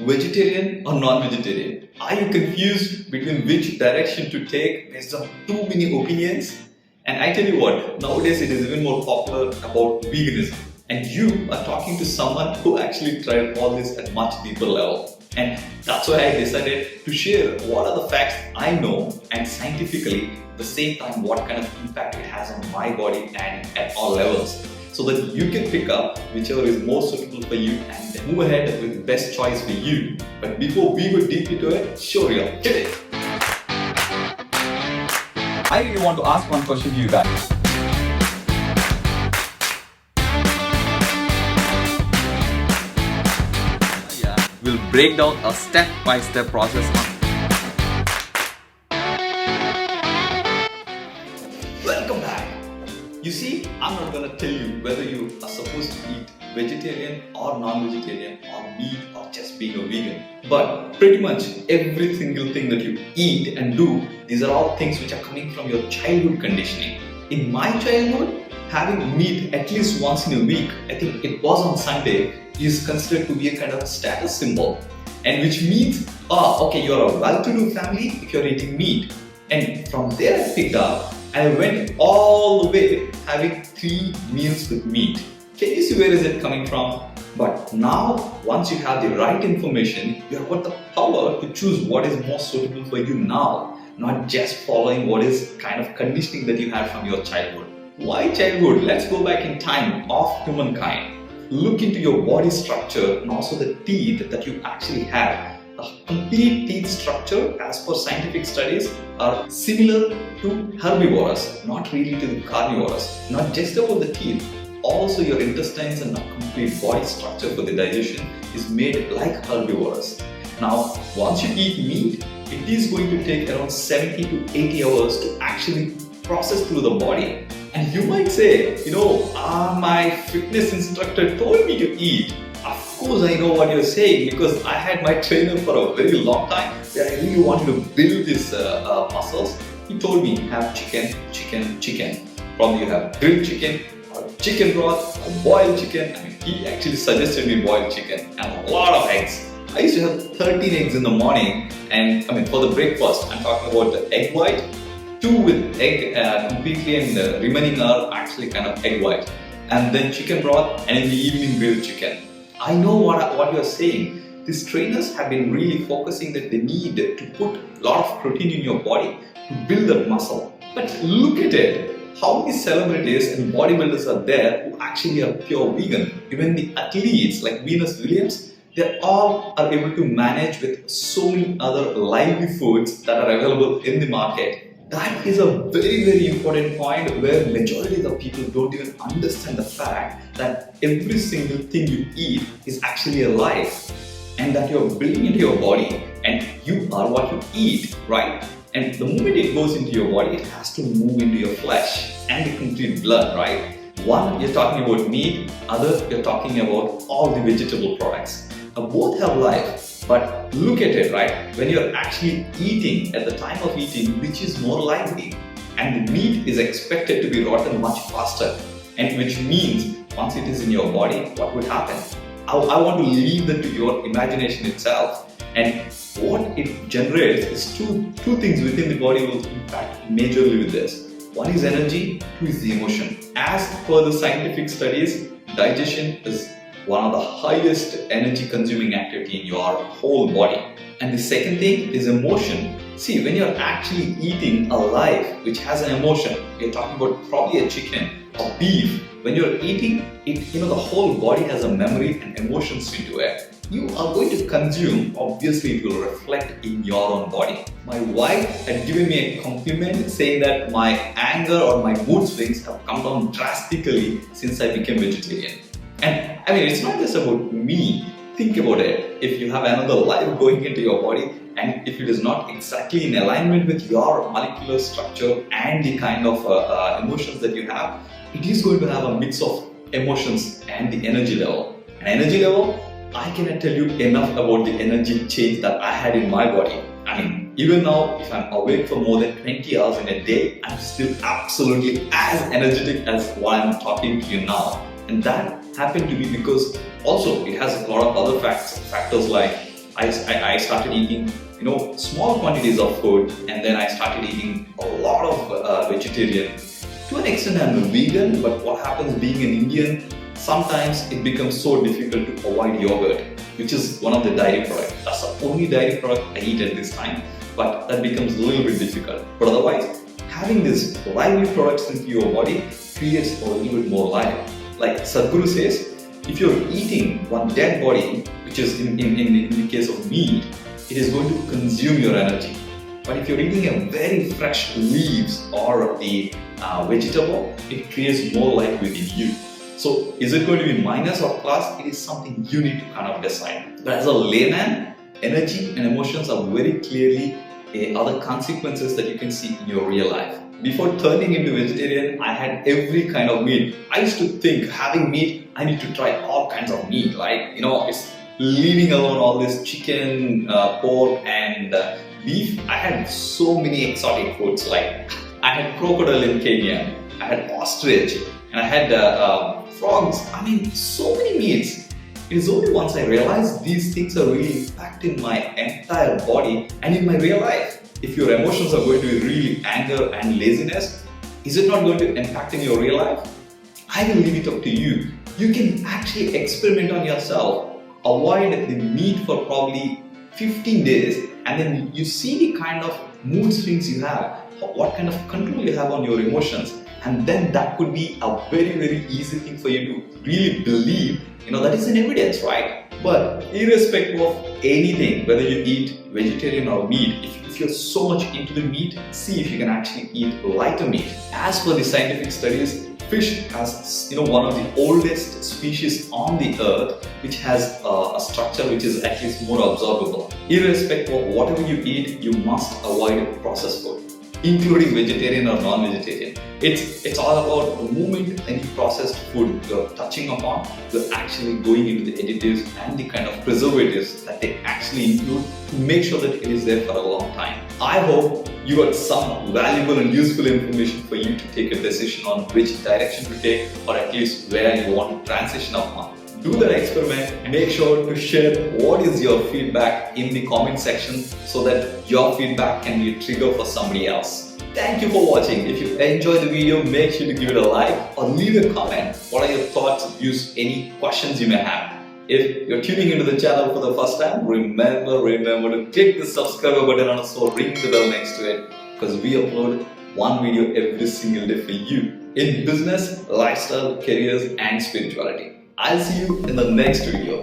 vegetarian or non-vegetarian? Are you confused between which direction to take based on too many opinions? And I tell you what, nowadays it is even more popular about veganism. And you are talking to someone who actually tried all this at much deeper level. And that's why I decided to share what are the facts I know, and scientifically at the same time what kind of impact it has on my body and at all levels, so that you can pick up whichever is most suitable for you and then move ahead with the best choice for you. But before we go deep into it, show real, get it! I really want to ask one question to you guys. We'll break down a step-by-step process on. Welcome back! You see, I'm not gonna tell you whether you are supposed to eat vegetarian or non-vegetarian or meat or just being a vegan. But pretty much every single thing that you eat and do, these are all things which are coming from your childhood conditioning. In my childhood, having meat at least once in a week, I think it was on Sunday, is considered to be a kind of a status symbol. And which means, okay, you're a well-to-do family if you're eating meat. And from there I picked up and I went all the way having 3 meals with meat. Can you see where is it coming from? But now, once you have the right information, you have got the power to choose what is most suitable for you now, not just following what is kind of conditioning that you had from your childhood. Why childhood? Let's go back in time of humankind. Look into your body structure and also the teeth that you actually have. The complete teeth structure, as per scientific studies, are similar to herbivores, not really to the carnivores. Not just about the teeth, also your intestines and the complete body structure for the digestion is made like herbivores. Now, once you eat meat, it is going to take around 70 to 80 hours to actually process through the body. And you might say, my fitness instructor told me to eat. Of course I know what you're saying, because I had my trainer for a very long time where I really wanted to build these muscles. He told me, have chicken, chicken, chicken. Probably you have grilled chicken, or chicken broth, or boiled chicken. He actually suggested me boiled chicken and a lot of eggs. I used to have 13 eggs in the morning, and for the breakfast, I'm talking about the egg white, 2 with egg completely, and the remaining are actually kind of egg white. And then chicken broth, and in the evening grilled chicken. I know what you're saying. These trainers have been really focusing that they need to put a lot of protein in your body to build that muscle. But look at it. How many celebrities and bodybuilders are there who actually are pure vegan? Even the athletes like Venus Williams, they all are able to manage with so many other lively foods that are available in the market. That is a very, very important point where majority of the people don't even understand the fact that every single thing you eat is actually a life, and that you're building into your body, and you are what you eat, right? And the moment it goes into your body, it has to move into your flesh and the complete blood, right? One, you're talking about meat, other, you're talking about all the vegetable products. Now, both have life, but look at it, right? When you're actually eating, at the time of eating, which is more lively, and the meat is expected to be rotten much faster, and which means once it is in your body, what would happen? I want to leave that to your imagination itself, and what it generates is two things within the body will impact majorly with this. One is energy, 2 is the emotion. As per the scientific studies, digestion is one of the highest energy consuming activity in your whole body. And the second thing is emotion. See, when you're actually eating a life which has an emotion, you're talking about probably a chicken or beef. When you're eating it, the whole body has a memory and emotions into it. You are going to consume, obviously it will reflect in your own body. My wife had given me a compliment saying that my anger or my mood swings have come down drastically since I became vegetarian. And it's not just about me. Think about it. If you have another life going into your body, and if it is not exactly in alignment with your molecular structure and the kind of emotions that you have, it is going to have a mix of emotions and the energy level. And energy level, I cannot tell you enough about the energy change that I had in my body. Even now, if I'm awake for more than 20 hours in a day, I'm still absolutely as energetic as what I'm talking to you now. And that happened to be because also it has a lot of other factors like I started eating, small quantities of food, and then I started eating a lot of vegetarian. To an extent, I'm a vegan, but what happens being an Indian, sometimes it becomes so difficult to avoid yogurt, which is one of the dairy products. That's the only dairy product I eat at this time, but that becomes a little bit difficult. But otherwise, having these lively products into your body creates a little bit more life. Like Sadhguru says, if you're eating one dead body, which is in the case of meat, it is going to consume your energy. But if you're eating a very fresh leaves or the vegetable, it creates more life within you. So is it going to be minus or plus? It is something you need to kind of decide. But as a layman, energy and emotions are very clearly other consequences that you can see in your real life. Before turning into vegetarian, I had every kind of meat. I used to think having meat, I need to try all kinds of meat, right? It's leaving alone all this chicken, pork and beef. I had so many exotic foods, like I had crocodile in Kenya, I had ostrich, and I had frogs. I mean, so many meats. It is only once I realized these things are really impacting my entire body and in my real life. If your emotions are going to be really anger and laziness, is it not going to impact in your real life? I will leave it up to you. You can actually experiment on yourself. Avoid the meat for probably 15 days, and then you see the kind of mood swings you have, what kind of control you have on your emotions, and then that could be a very, very easy thing for you to really believe. That is an evidence, right? But irrespective of anything, whether you eat vegetarian or meat, if you're so much into the meat, see if you can actually eat lighter meat. As per the scientific studies, fish has one of the oldest species on the earth, which has a structure which is at least more absorbable. Irrespective of whatever you eat, you must avoid processed food, including vegetarian or non-vegetarian. It's all about the moment any processed food you're touching upon, you're actually going into the additives and the kind of preservatives that they actually include to make sure that it is there for a long time. I hope you got some valuable and useful information for you to take a decision on which direction to take, or at least where you want to transition upon. Do that experiment. Make sure to share what is your feedback in the comment section so that your feedback can be a trigger for somebody else. Thank you for watching. If you enjoyed the video, make sure to give it a like or leave a comment. What are your thoughts, views, any questions you may have? If you're tuning into the channel for the first time, remember to click the subscribe button and also ring the bell next to it, because we upload one video every single day for you in business, lifestyle, careers and spirituality. I'll see you in the next video.